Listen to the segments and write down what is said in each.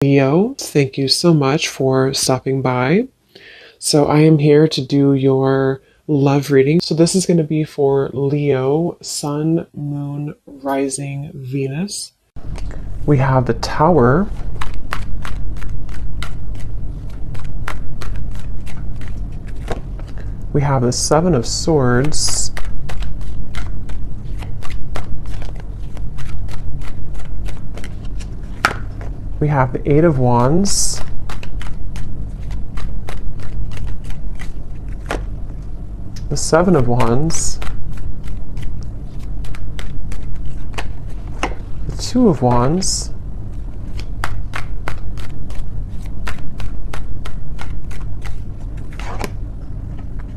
Leo, thank you so much for stopping by. So, I am here to do your love reading. So, this is going to be for Leo, Sun, Moon, Rising, Venus. We have the Tower. We have the Seven of Swords. We have the Eight of Wands. The Seven of Wands. The Two of Wands.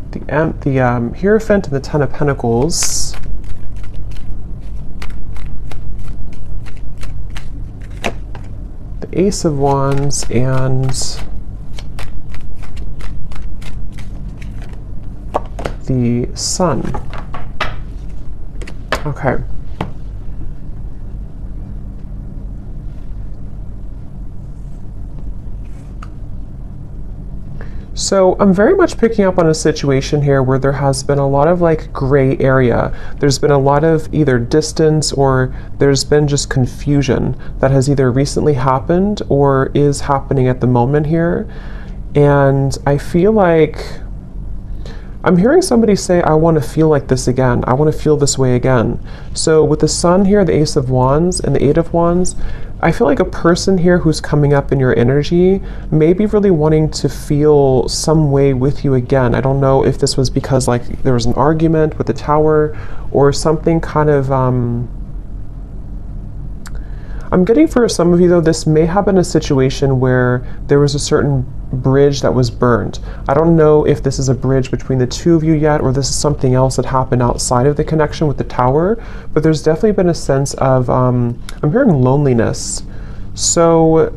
The Hierophant and the Ten of Pentacles. Ace of Wands and the Sun. Okay. So I'm very much picking up on a situation here where there has been a lot of gray area. There's been a lot of either distance or there's been just confusion that has either recently happened or is happening at the moment here. And I feel like I'm hearing somebody say, I want to feel like this again. I want to feel this way again. So with the Sun here, the Ace of Wands and the Eight of Wands, I feel like a person here who's coming up in your energy may be really wanting to feel some way with you again. I don't know if this was because there was an argument with the Tower or something kind of, I'm getting for some of you though, this may have been a situation where there was a certain bridge that was burned. I don't know if this is a bridge between the two of you yet, or this is something else that happened outside of the connection with the Tower, but there's definitely been a sense of, I'm hearing loneliness. So,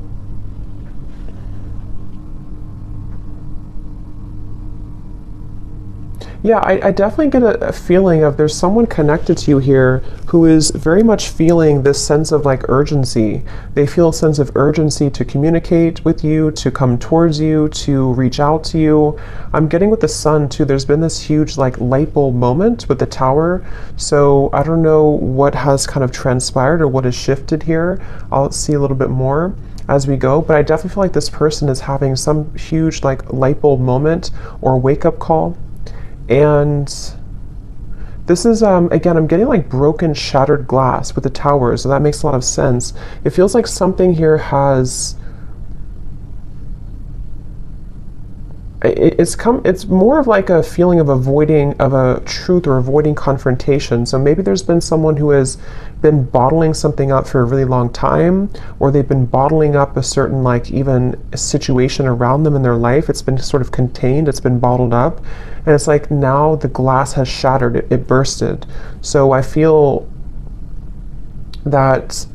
yeah, I definitely get a feeling of there's someone connected to you here who is very much feeling this sense of urgency. They feel a sense of urgency to communicate with you, to come towards you, to reach out to you. I'm getting with the Sun too, there's been this huge light bulb moment with the Tower. So I don't know what has kind of transpired or what has shifted here. I'll see a little bit more as we go, but I definitely feel like this person is having some huge light bulb moment or wake up call. And this is, again, I'm getting broken, shattered glass with the Tower, so that makes a lot of sense. It feels like something here has, it's more of a feeling of avoiding of a truth or avoiding confrontation. So maybe there's been someone who has been bottling something up for a really long time, or they've been bottling up a certain even a situation around them in their life. It's been sort of contained, it's been bottled up, and it's now the glass has shattered, it bursted. So I feel that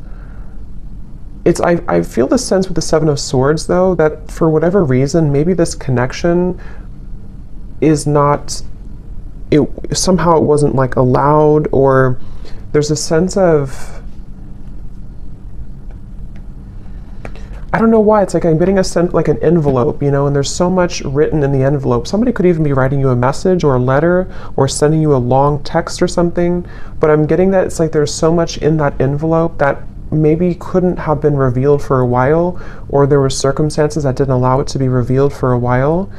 I feel the sense with the Seven of Swords though, that for whatever reason, maybe this connection is not, somehow it wasn't allowed, or there's a sense of, I don't know why, it's I'm getting a sense an envelope, and there's so much written in the envelope. Somebody could even be writing you a message or a letter or sending you a long text or something, but I'm getting that it's there's so much in that envelope that maybe couldn't have been revealed for a while, or there were circumstances that didn't allow it to be revealed for a while.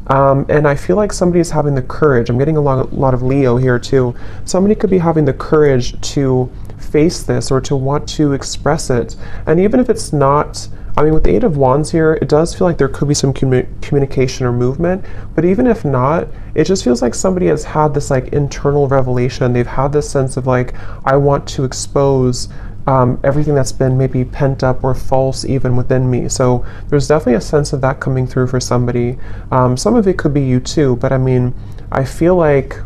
And I feel like somebody is having the courage. I'm getting a lot of Leo here too. Somebody could be having the courage to face this or to want to express it. And even if it's not, I mean, with the Eight of Wands here, it does feel like there could be some communication or movement, but even if not, it just feels like somebody has had this internal revelation. They've had this sense of I want to expose everything that's been maybe pent up or false even within me. So there's definitely a sense of that coming through for somebody. Some of it could be you too, but I mean, I feel like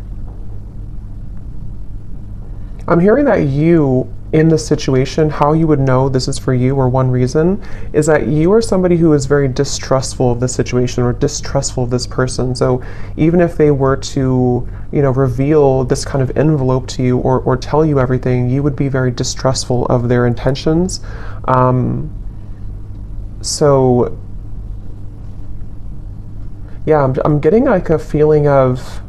I'm hearing that you in this situation, how you would know this is for you, or one reason, is that you are somebody who is very distrustful of this situation or distrustful of this person. So even if they were to, reveal this kind of envelope to you or tell you everything, you would be very distrustful of their intentions. So yeah, I'm getting like a feeling of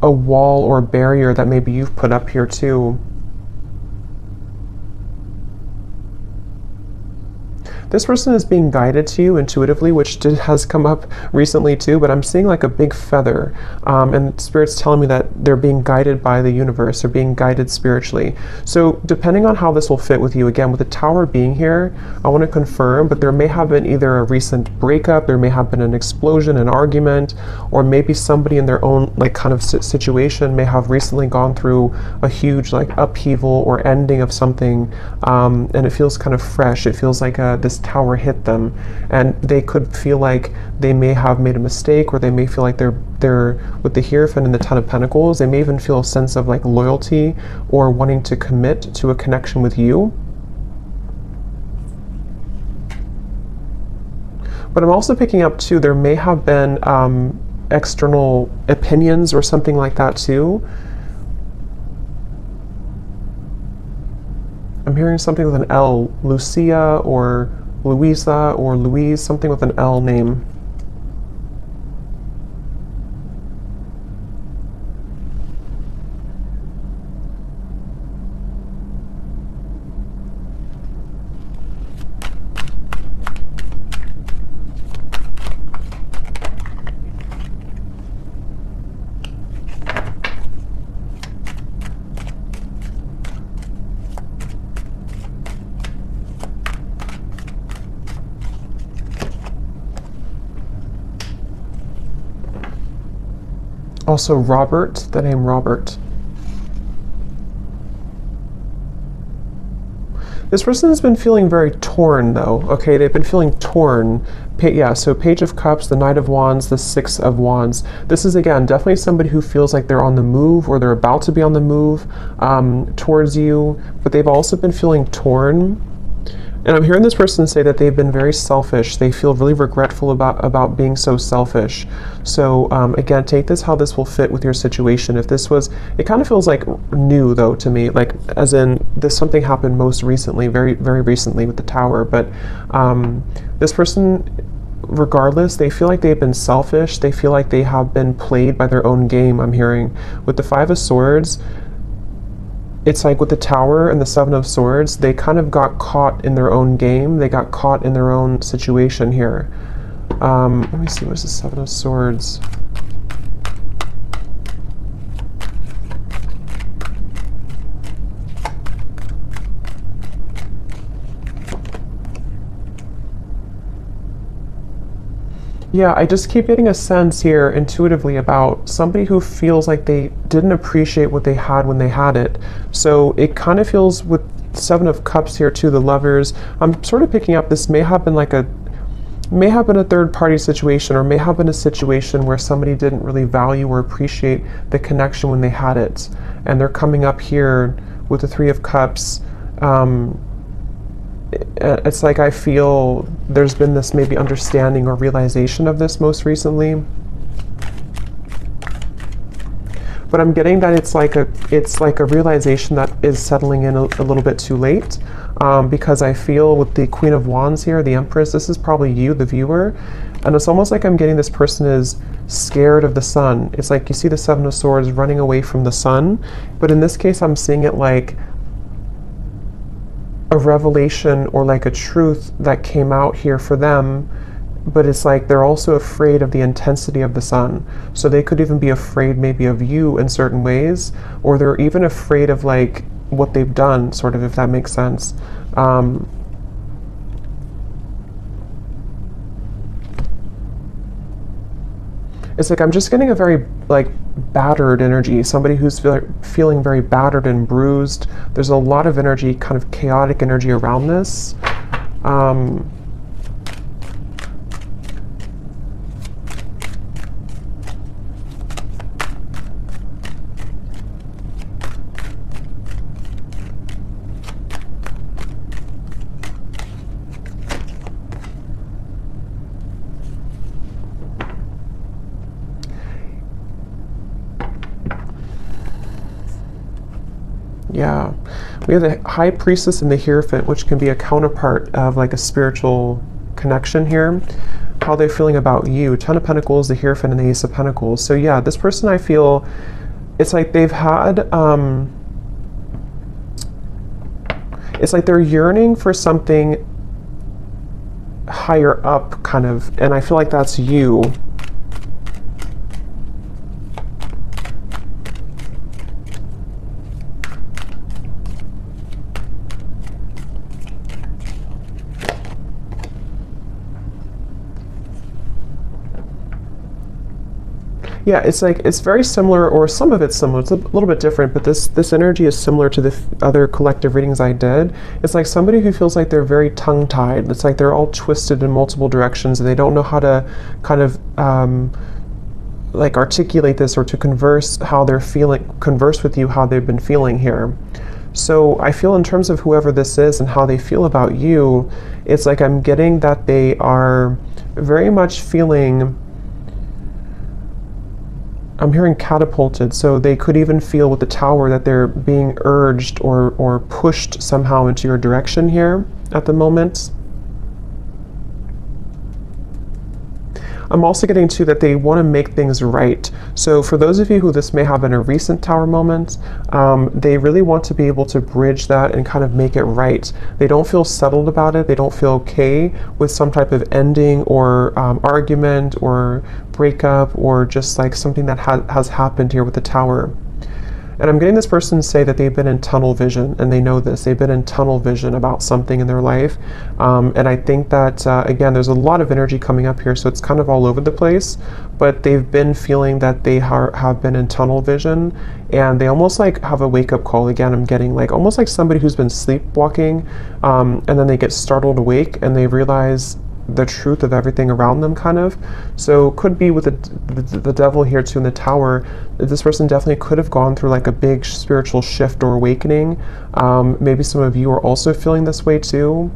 a wall or barrier that maybe you've put up here too. This person is being guided to you intuitively, which has come up recently too, but I'm seeing like a big feather. And Spirit's telling me that they're being guided by the universe, they're being guided spiritually. So depending on how this will fit with you, again, with the Tower being here, I want to confirm, but there may have been either a recent breakup, there may have been an explosion, an argument, or maybe somebody in their own like kind of situation may have recently gone through a huge like upheaval or ending of something, and it feels kind of fresh. It feels like this tower hit them, and they could feel like they may have made a mistake, or they may feel like they're with the Hierophant and the Ten of Pentacles, they may even feel a sense of like loyalty or wanting to commit to a connection with you. But I'm also picking up too, there may have been external opinions or something like that too. I'm hearing something with an L, Lucia or Louisa or Louise, something with an L name. Also Robert, the name Robert. This person has been feeling very torn though, okay? They've been feeling torn. Yeah, so Page of Cups, the Knight of Wands, the Six of Wands. This is, again, definitely somebody who feels like they're on the move or they're about to be on the move towards you, but they've also been feeling torn. And I'm hearing this person say that they've been very selfish. They feel really regretful about being so selfish. So again, take this how this will fit with your situation. If this was, it kind of feels like new though to me, like as in this something happened most recently, very, very recently with the Tower. But this person, regardless, they feel like they've been selfish. They feel like they have been played by their own game, I'm hearing. With the Five of Swords, it's like with the Tower and the Seven of Swords, they kind of got caught in their own game. They got caught in their own situation here. Let me see, what's the Seven of Swords? Yeah, I just keep getting a sense here intuitively about somebody who feels like they didn't appreciate what they had when they had it. So it kind of feels with Seven of Cups here too, the Lovers. I'm sort of picking up this may have been a third party situation, or may have been a situation where somebody didn't really value or appreciate the connection when they had it. And they're coming up here with the Three of Cups. It's like I feel there's been this maybe understanding or realization of this most recently. But I'm getting that it's like a realization that is settling in a little bit too late, because I feel with the Queen of Wands here, the Empress, this is probably you, the viewer, and it's almost like I'm getting this person is scared of the sun. It's like you see the Seven of Swords running away from the sun, but in this case I'm seeing it like a revelation or like a truth that came out here for them, but it's like they're also afraid of the intensity of the sun. So they could even be afraid maybe of you in certain ways, or they're even afraid of like what they've done, sort of, if that makes sense. It's like I'm just getting a very like battered energy, somebody who's feeling very battered and bruised. There's a lot of energy, kind of chaotic energy around this. Yeah, we have the High Priestess and the Hierophant, which can be a counterpart of like a spiritual connection here, how they're feeling about you. Ten of Pentacles, the Hierophant, and the Ace of Pentacles. So yeah, this person, I feel, it's like they've had, it's like they're yearning for something higher up, kind of, and I feel like that's you. Yeah, it's like, it's very similar, or some of it's similar. It's a little bit different, but this energy is similar to the other collective readings I did. It's like somebody who feels like they're very tongue-tied. It's like they're all twisted in multiple directions, and they don't know how to kind of like articulate this, or to converse how they're feeling, converse with you how they've been feeling here. So I feel, in terms of whoever this is and how they feel about you, it's like I'm getting that they are very much feeling, I'm hearing catapulted, so they could even feel with the Tower that they're being urged or pushed somehow into your direction here at the moment. I'm also getting too that they want to make things right. So for those of you who this may have been a recent Tower moment, they really want to be able to bridge that and kind of make it right. They don't feel settled about it. They don't feel okay with some type of ending or argument or breakup, or just like something that has happened here with the Tower. And I'm getting this person say that they've been in tunnel vision, and they know this. They've been in tunnel vision about something in their life. And I think that, again, there's a lot of energy coming up here, so it's kind of all over the place. But they've been feeling that they have been in tunnel vision, and they almost like have a wake-up call. Again, I'm getting like almost like somebody who's been sleepwalking, and then they get startled awake, and they realize the truth of everything around them, kind of. So could be with the devil here too in the Tower. This person definitely could have gone through like a big spiritual shift or awakening. Maybe some of you are also feeling this way too.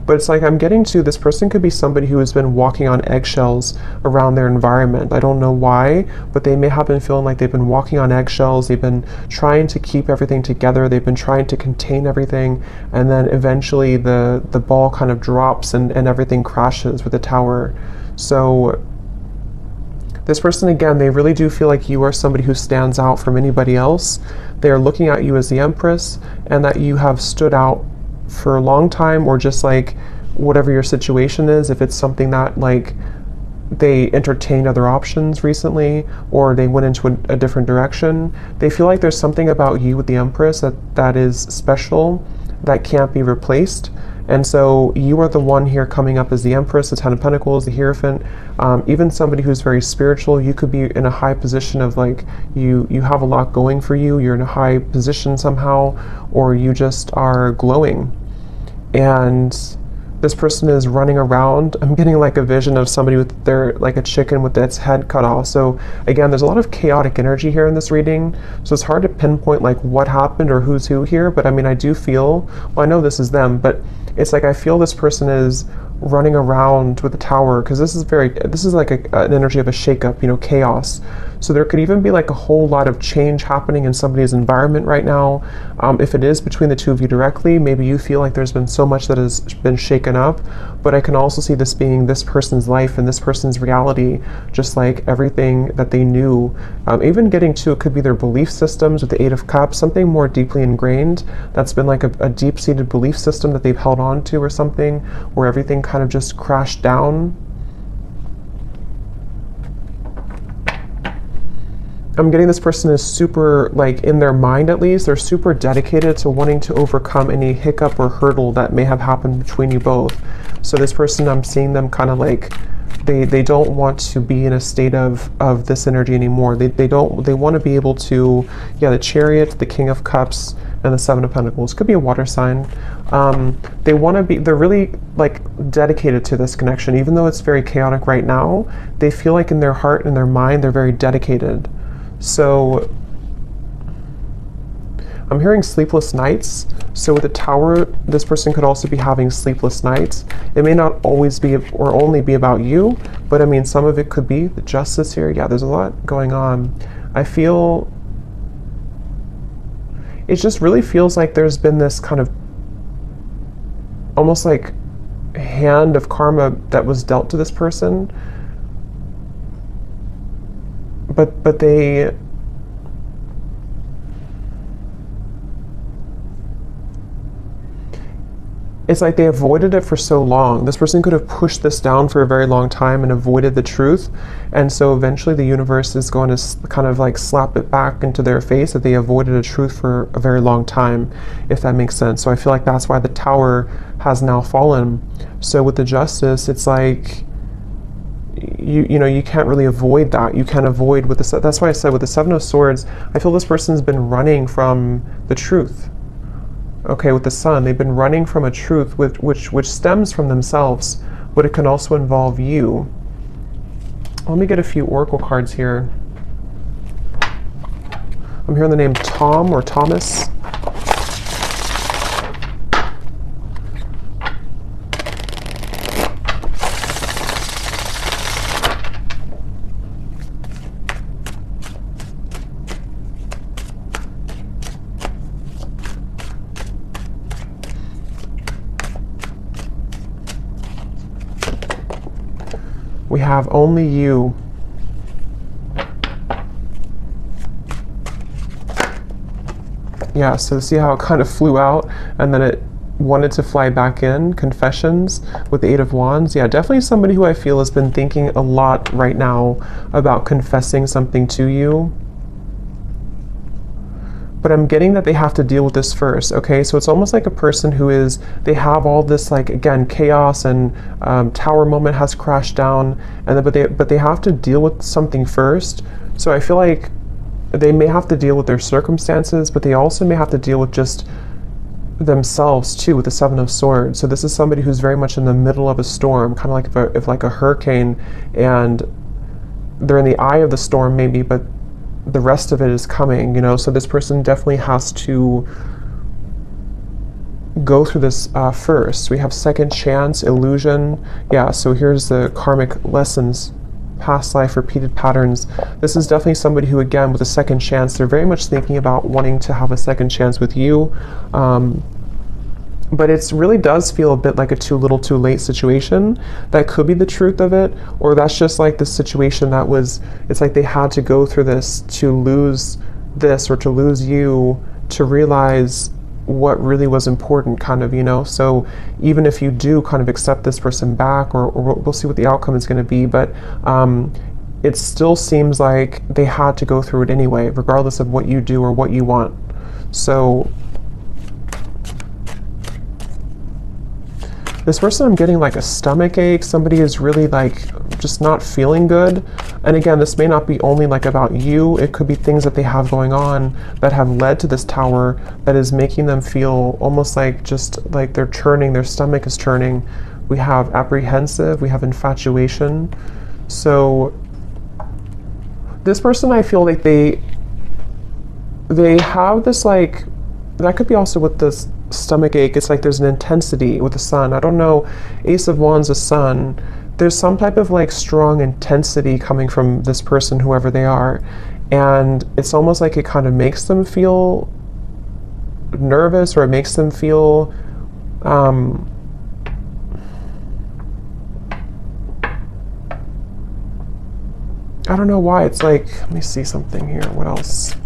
But it's like I'm getting to, this person could be somebody who has been walking on eggshells around their environment. I don't know why, but they may have been feeling like they've been walking on eggshells. They've been trying to keep everything together. They've been trying to contain everything. And then eventually the ball kind of drops and everything crashes with the Tower. So this person, again, they really do feel like you are somebody who stands out from anybody else. They are looking at you as the Empress, and that you have stood out for a long time, or just like whatever your situation is, if it's something that like they entertained other options recently, or they went into a different direction, they feel like there's something about you with the Empress that is special, that can't be replaced. And so you are the one here coming up as the Empress, the Ten of Pentacles, the Hierophant, even somebody who's very spiritual. You could be in a high position of like, you have a lot going for you, you're in a high position somehow, or you just are glowing. And this person is running around. I'm getting like a vision of somebody with their, like a chicken with its head cut off. So again, there's a lot of chaotic energy here in this reading. So it's hard to pinpoint like what happened or who's who here. But I mean, I do feel, well, I know this is them, but it's like I feel this person is running around with the Tower, because this is like an energy of a shakeup, you know, chaos. So there could even be like a whole lot of change happening in somebody's environment right now. If it is between the two of you directly, maybe you feel like there's been so much that has been shaken up, but I can also see this being this person's life and this person's reality, just like everything that they knew. Even getting to, it could be their belief systems with the Eight of Cups, something more deeply ingrained that's been like a deep-seated belief system that they've held on to, or something where everything kind of just crashed down. I'm getting this person is super, like in their mind at least, they're super dedicated to wanting to overcome any hiccup or hurdle that may have happened between you both. So this person, I'm seeing them kind of like, they don't want to be in a state of this energy anymore. They want to be able to, yeah, the Chariot, the King of Cups, and the Seven of Pentacles. Could be a water sign. They want to be, they're really like dedicated to this connection. Even though it's very chaotic right now, they feel like in their heart and their mind, they're very dedicated. So I'm hearing sleepless nights. So with the Tower, this person could also be having sleepless nights. It may not always be or only be about you, but I mean, some of it could be the Justice here. Yeah, there's a lot going on. I feel, it just really feels like there's been this kind of, almost like hand of karma that was dealt to this person, but they, it's like they avoided it for so long. This person could have pushed this down for a very long time and avoided the truth. And so eventually the universe is going to kind of like slap it back into their face that they avoided a truth for a very long time, if that makes sense. So I feel like that's why the Tower has now fallen. So with the Justice, it's like, you know, you can't really avoid that. You can't avoid with the, that's why I said with the Seven of Swords, I feel this person's been running from the truth. Okay, with the Sun, they've been running from a truth which stems from themselves, but it can also involve you. Let me get a few oracle cards here. I'm hearing the name Tom or Thomas. We have only you. Yeah, so see how it kind of flew out and then it wanted to fly back in. Confessions with the Eight of Wands. Yeah, definitely somebody who I feel has been thinking a lot right now about confessing something to you. But I'm getting that they have to deal with this first, okay? So it's almost like a person who is, they have all this, like, again, chaos and tower moment has crashed down, and then, but they have to deal with something first. So I feel like they may have to deal with their circumstances, but they also may have to deal with just themselves too, with the Seven of Swords. So this is somebody who's very much in the middle of a storm, kind of like if like a hurricane, and they're in the eye of the storm maybe, but the rest of it is coming, you know. So this person definitely has to go through this first. We have second chance, illusion. Yeah, so here's the karmic lessons, past life, repeated patterns. This is definitely somebody who, again, with a second chance, they're very much thinking about wanting to have a second chance with you. But it really does feel a bit like a too little too late situation. That could be the truth of it, or that's just like the situation that was, it's like they had to go through this to lose this or to lose you to realize what really was important, kind of, you know. So even if you do kind of accept this person back, or we'll see what the outcome is going to be, but it still seems like they had to go through it anyway, regardless of what you do or what you want. So this person, I'm getting like a stomach ache. Somebody is really like just not feeling good. And again, this may not be only like about you. It could be things that they have going on that have led to this Tower that is making them feel almost like just like they're churning, their stomach is churning. We have apprehensive, we have infatuation. So this person, I feel like they have this, like, that could be also with this stomach ache. It's like there's an intensity with the Sun. I don't know, Ace of Wands, the Sun. There's some type of like strong intensity coming from this person, whoever they are. And it's almost like it kind of makes them feel nervous, or it makes them feel I don't know why. It's like, let me see something here. What else?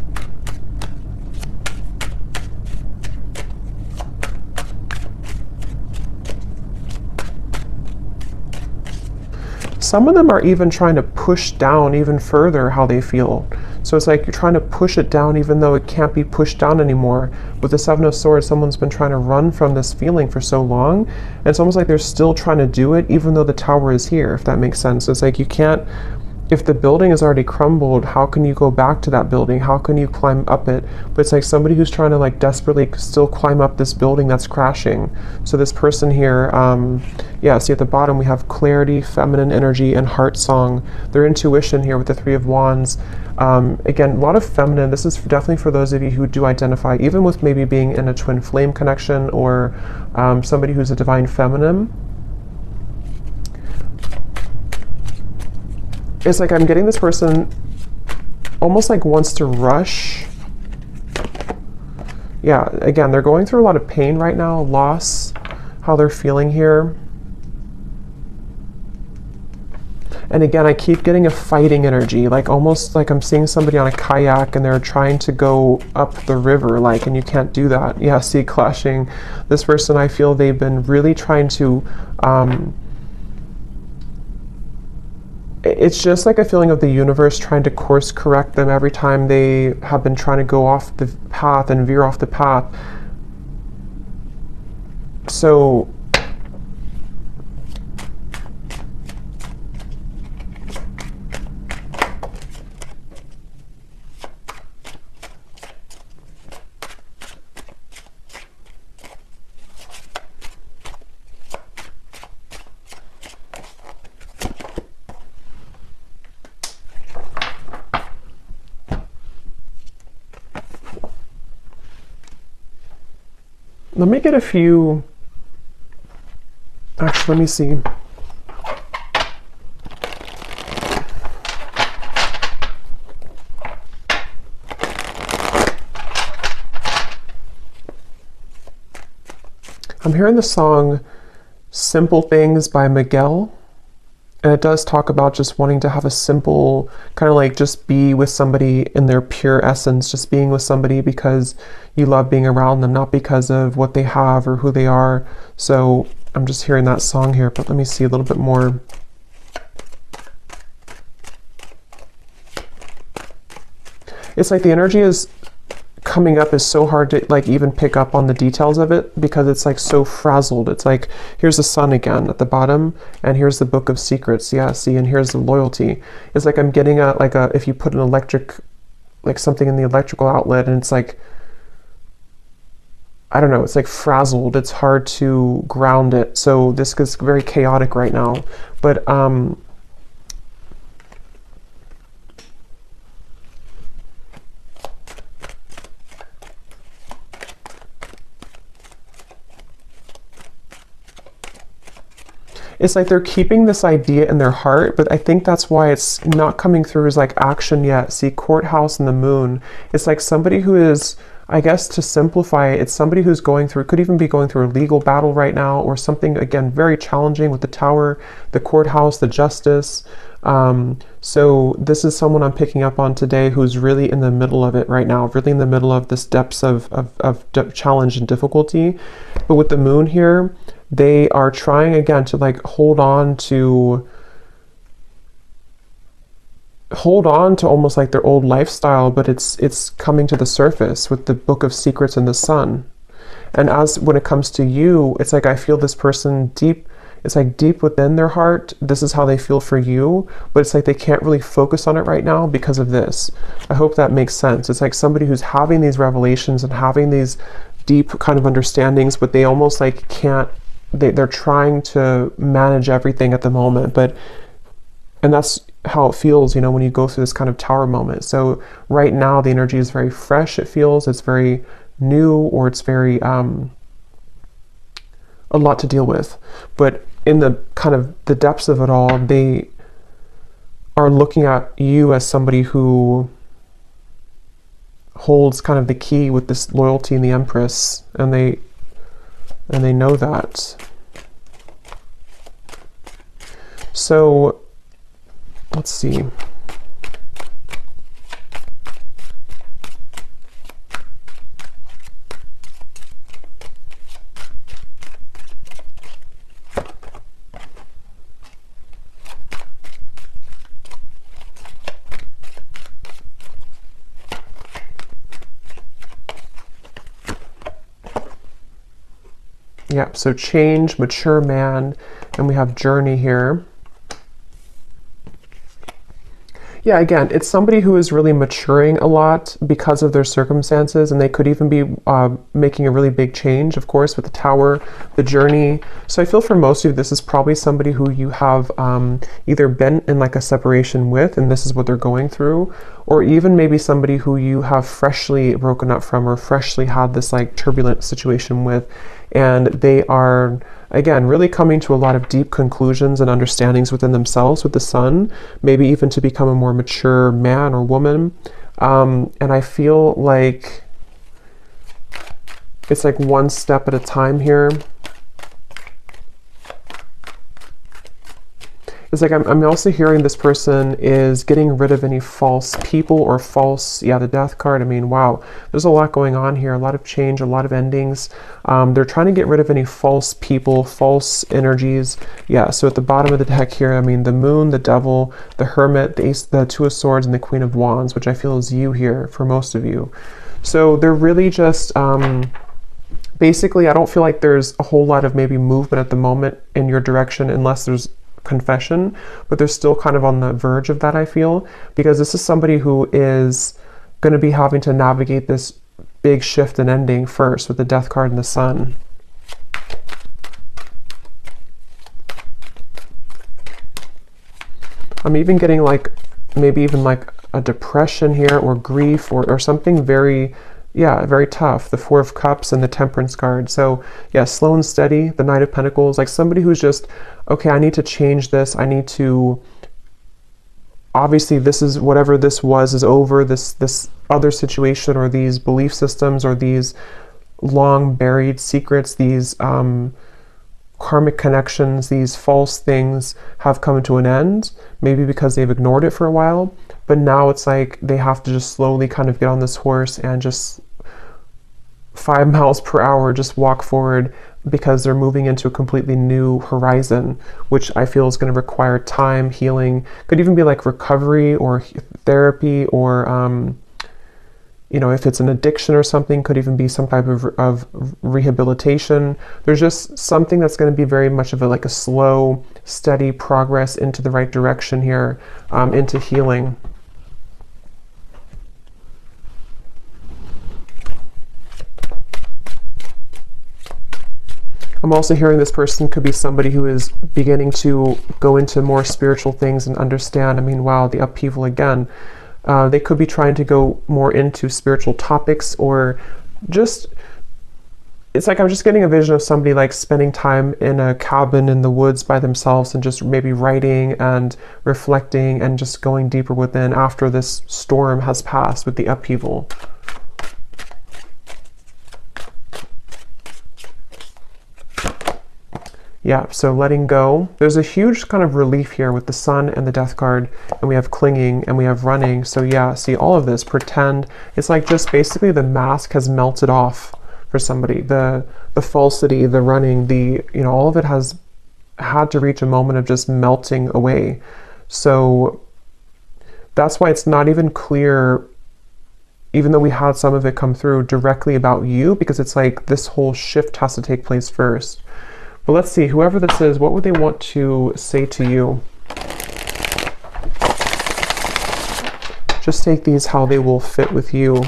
Some of them are even trying to push down even further how they feel. So it's like you're trying to push it down even though it can't be pushed down anymore. With the Seven of Swords, someone's been trying to run from this feeling for so long, and it's almost like they're still trying to do it even though the Tower is here, if that makes sense. So it's like you can't, if the building is already crumbled, how can you go back to that building? How can you climb up it? But it's like somebody who's trying to like desperately still climb up this building that's crashing. So this person here, yeah, see at the bottom we have clarity, feminine energy, and heart song. Their intuition here with the Three of Wands. Again, a lot of feminine. This is definitely for those of you who do identify, even with maybe being in a twin flame connection, or somebody who's a divine feminine. It's like I'm getting this person almost like wants to rush. Yeah, again, they're going through a lot of pain right now, loss, how they're feeling here. And again, I keep getting a fighting energy, like almost like I'm seeing somebody on a kayak and they're trying to go up the river, like, and you can't do that. Yeah, see, clashing. This person, I feel they've been really trying to, it's just like a feeling of the universe trying to course correct them every time they have been trying to go off the path and veer off the path. So let me get a few, actually, let me see. I'm hearing the song Simple Things by Miguel. And it does talk about just wanting to have a simple, kind of like just be with somebody in their pure essence, just being with somebody because you love being around them, not because of what they have or who they are. So I'm just hearing that song here, but let me see a little bit more. It's like the energy is coming up is so hard to like even pick up on the details of it because it's like so frazzled. It's like, here's the sun again at the bottom and here's the book of secrets. Yeah, see, and here's the loyalty. It's like I'm getting a, like a, if you put an electric, like something in the electrical outlet and it's like, I don't know, it's like frazzled. It's hard to ground it. So this is very chaotic right now. But it's like they're keeping this idea in their heart, but I think that's why it's not coming through as like action yet. See, courthouse and the moon. It's like somebody who is, I guess to simplify it, it's somebody who's going through, could even be going through a legal battle right now or something, again, very challenging with the tower, the courthouse, the justice. So this is someone I'm picking up on today who's really in the middle of it right now, really in the middle of this depths of challenge and difficulty. But with the moon here, they are trying again to like hold on to almost like their old lifestyle, but it's coming to the surface with the book of secrets and the sun. And as when it comes to you, it's like I feel this person deep, it's like deep within their heart, this is how they feel for you, but it's like they can't really focus on it right now because of this. I hope that makes sense. It's like somebody who's having these revelations and having these deep kind of understandings, but they almost like can't, they're trying to manage everything at the moment, and that's how it feels, you know, when you go through this kind of tower moment. So right now the energy is very fresh. It feels it's very new, or it's very a lot to deal with. But in the kind of the depths of it all, they are looking at you as somebody who holds kind of the key with this loyalty in the Empress, and they know that. So let's see. Yeah, so change, mature man, and we have journey here. Yeah, again, it's somebody who is really maturing a lot because of their circumstances, and they could even be making a really big change, of course, with the tower, the journey. So I feel for most of you, this is probably somebody who you have either been in like a separation with, and this is what they're going through, or even maybe somebody who you have freshly broken up from or freshly had this like turbulent situation with, and they are, again, really coming to a lot of deep conclusions and understandings within themselves with the sun, maybe even to become a more mature man or woman. And I feel like it's like one step at a time here. It's like I'm also hearing this person is getting rid of any false people or false, yeah, the death card. I mean, wow, there's a lot going on here, a lot of change, a lot of endings. They're trying to get rid of any false people, false energies. Yeah, so at the bottom of the deck here, I mean, the moon, the devil, the hermit, the ace, the two of swords, and the queen of wands, which I feel is you here for most of you. So they're really just, basically, I don't feel like there's a whole lot of maybe movement at the moment in your direction unless there's confession, but they're still kind of on the verge of that, I feel, because this is somebody who is going to be having to navigate this big shift and ending first with the death card and the sun. I'm even getting like maybe even like a depression here or grief or something very, yeah, very tough. The Four of Cups and the Temperance card. So yeah, slow and steady, the Knight of Pentacles, like somebody who's just, okay, I need to change this. I need to, obviously this is, whatever this was is over, this other situation or these belief systems or these long buried secrets, these karmic connections, these false things have come to an end, maybe because they've ignored it for a while, but now it's like they have to just slowly kind of get on this horse and just 5 miles per hour just walk forward, because they're moving into a completely new horizon, which I feel is going to require time, healing, could even be like recovery or therapy, or you know, if it's an addiction or something, could even be some type of rehabilitation. There's just something that's going to be very much of like a slow, steady progress into the right direction here, into healing. I'm also hearing this person could be somebody who is beginning to go into more spiritual things and understand. I mean, wow, the upheaval again. They could be trying to go more into spiritual topics, or just, it's like I'm just getting a vision of somebody like spending time in a cabin in the woods by themselves and just maybe writing and reflecting and just going deeper within after this storm has passed with the upheaval. Yeah, so letting go. There's a huge kind of relief here with the sun and the death card, and we have clinging and we have running. So yeah, see all of this, pretend. It's like just basically the mask has melted off for somebody. The falsity, the running, the, you know, all of it has had to reach a moment of just melting away. So that's why it's not even clear, even though we had some of it come through, directly about you, because it's like this whole shift has to take place first. But let's see, whoever this is, what would they want to say to you? Just take these how they will fit with you.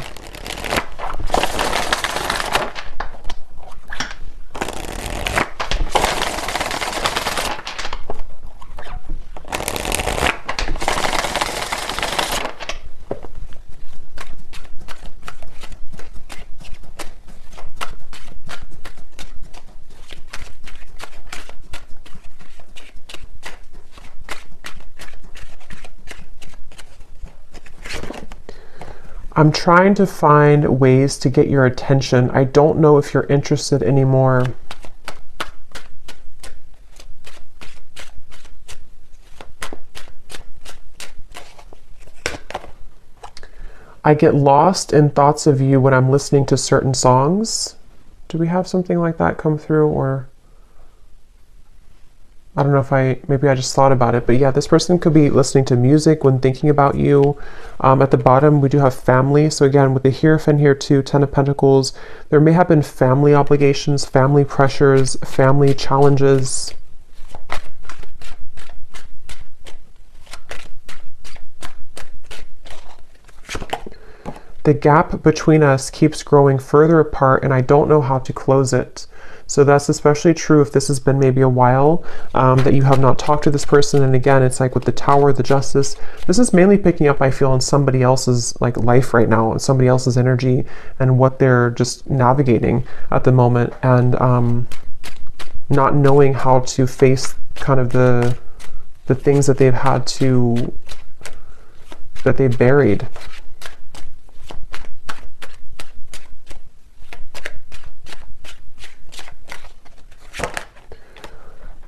I'm trying to find ways to get your attention. I don't know if you're interested anymore. I get lost in thoughts of you when I'm listening to certain songs. Do we have something like that come through? Or I don't know if maybe I just thought about it, but yeah, this person could be listening to music when thinking about you. At the bottom, we do have family. So again, with the Hierophant here too, Ten of Pentacles, there may have been family obligations, family pressures, family challenges. The gap between us keeps growing further apart, and I don't know how to close it. So that's especially true if this has been maybe a while that you have not talked to this person. And again, it's like with the Tower, the Justice, this is mainly picking up, I feel, on somebody else's like life right now, and somebody else's energy and what they're just navigating at the moment, and not knowing how to face kind of the things that they've had to, that they've buried.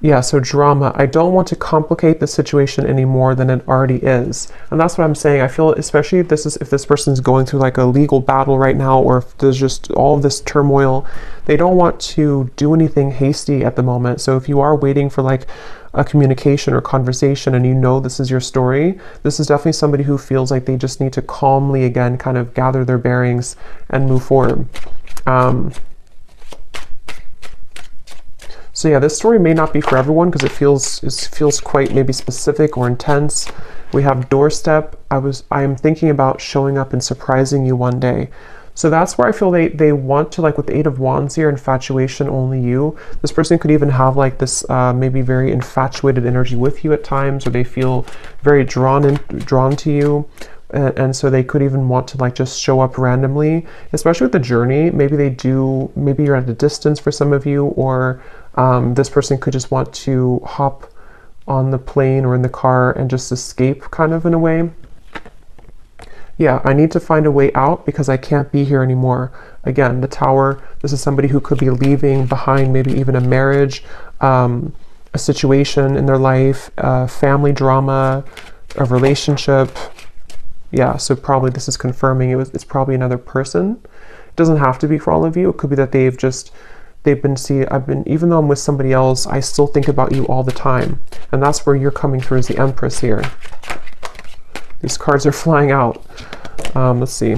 Yeah, so drama. I don't want to complicate the situation any more than it already is. And that's what I'm saying. I feel, especially if this person's going through like a legal battle right now, or if there's just all of this turmoil, they don't want to do anything hasty at the moment. So if you are waiting for like a communication or conversation and you know this is your story, this is definitely somebody who feels like they just need to calmly again kind of gather their bearings and move forward. So yeah, this story may not be for everyone because it feels quite maybe specific or intense. We have doorstep. I am thinking about showing up and surprising you one day. So that's where I feel they want to, like with the Eight of Wands here, infatuation, only you. This person could even have like this maybe very infatuated energy with you at times, or they feel very drawn to you. And so they could even want to like just show up randomly, especially with the journey. Maybe you're at a distance for some of you, or this person could just want to hop on the plane or in the car and just escape kind of in a way. Yeah, I need to find a way out because I can't be here anymore. Again, the Tower, this is somebody who could be leaving behind maybe even a marriage, a situation in their life, family drama, a relationship. Yeah, so probably this is confirming it's probably another person. It doesn't have to be for all of you. It could be that even though I'm with somebody else, I still think about you all the time. And that's where you're coming through as the Empress here. These cards are flying out. Let's see.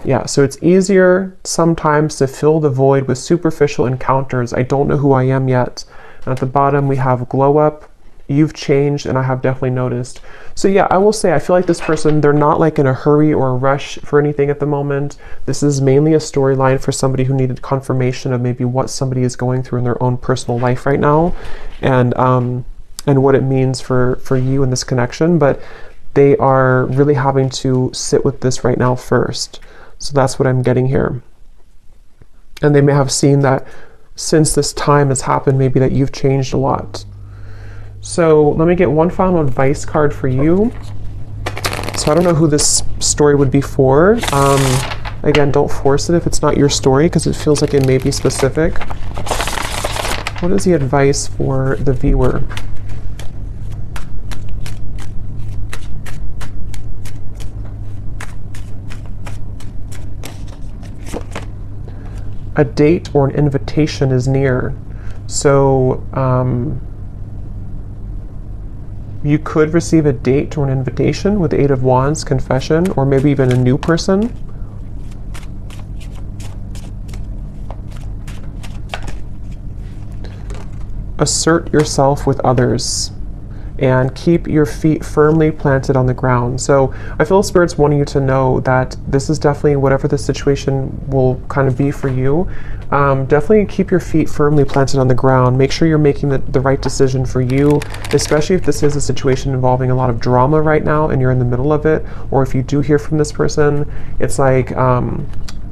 Yeah, so it's easier sometimes to fill the void with superficial encounters. I don't know who I am yet. And at the bottom we have glow up. You've changed, and I have definitely noticed. So yeah, I will say I feel like this person, they're not like in a hurry or a rush for anything at the moment. This is mainly a storyline for somebody who needed confirmation of maybe what somebody is going through in their own personal life right now, and what it means for you in this connection. But they are really having to sit with this right now first. So that's what I'm getting here. And they may have seen that since this time has happened, maybe that you've changed a lot. So let me get one final advice card for you. So I don't know who this story would be for. Again, don't force it if it's not your story because it feels like it may be specific. What is the advice for the viewer? A date or an invitation is near. So you could receive a date or an invitation with the Eight of Wands, confession, or maybe even a new person. Assert yourself with others and keep your feet firmly planted on the ground. So I feel Spirit's wanting you to know that this is definitely, whatever the situation will kind of be for you, definitely keep your feet firmly planted on the ground. Make sure you're making the right decision for you, especially if this is a situation involving a lot of drama right now and you're in the middle of it, or if you do hear from this person, it's like,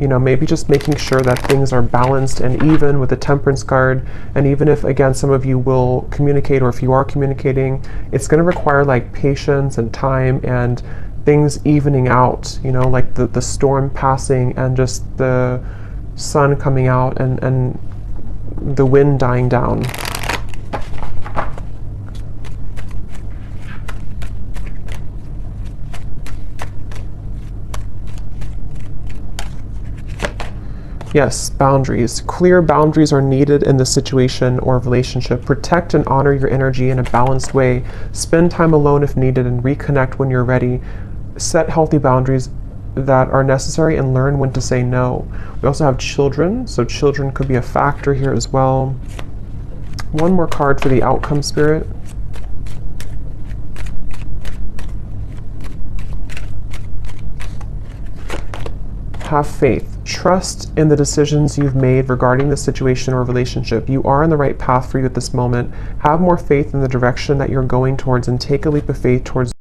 you know, maybe just making sure that things are balanced and even with the Temperance card. And even if, again, some of you will communicate, or if you are communicating, it's going to require like patience and time and things evening out, you know, like the storm passing and just the sun coming out and the wind dying down. Yes, boundaries. Clear boundaries are needed in this situation or relationship. Protect and honor your energy in a balanced way. Spend time alone if needed and reconnect when you're ready. Set healthy boundaries that are necessary and learn when to say no. We also have children, so children could be a factor here as well. One more card for the outcome, Spirit. Have faith. Trust in the decisions you've made regarding the situation or relationship. You are on the right path for you at this moment. Have more faith in the direction that you're going towards and take a leap of faith towards